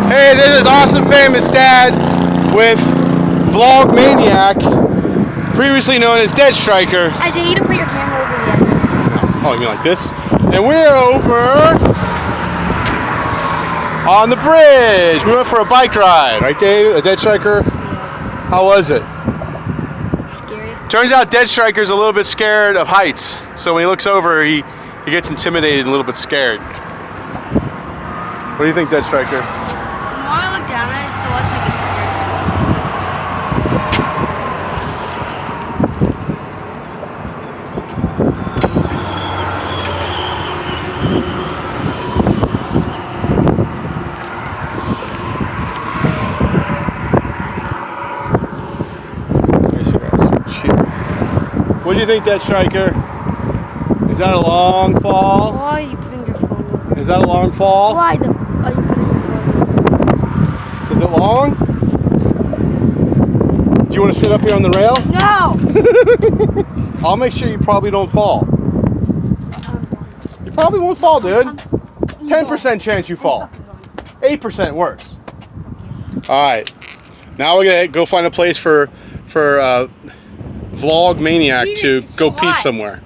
Hey, this is Awesome Famous Dad with Vlog Maniac, previously known as Dead Striker. I dare you to put your camera over the edge. Oh, you mean like this? And we're over on the bridge. We went for a bike ride, right, Dave? A Dead Striker? Yeah. How was it? Scary. Turns out Dead Striker's a little bit scared of heights. So when he looks over, he gets intimidated and a little bit scared. What do you think, Dead Striker? The more I look down at it, the less I get scared. What do you think, Dead Striker? Is that a long fall? Why are you putting your phone over? Is that a long fall? Why are you putting your phone over? Is it long? Do you want to sit up here on the rail? No! I'll make sure you probably don't fall. You probably won't fall, dude. 10% chance you fall. 8% worse. Alright. Now we're going to go find a place for Vlog Maniac to go pee somewhere.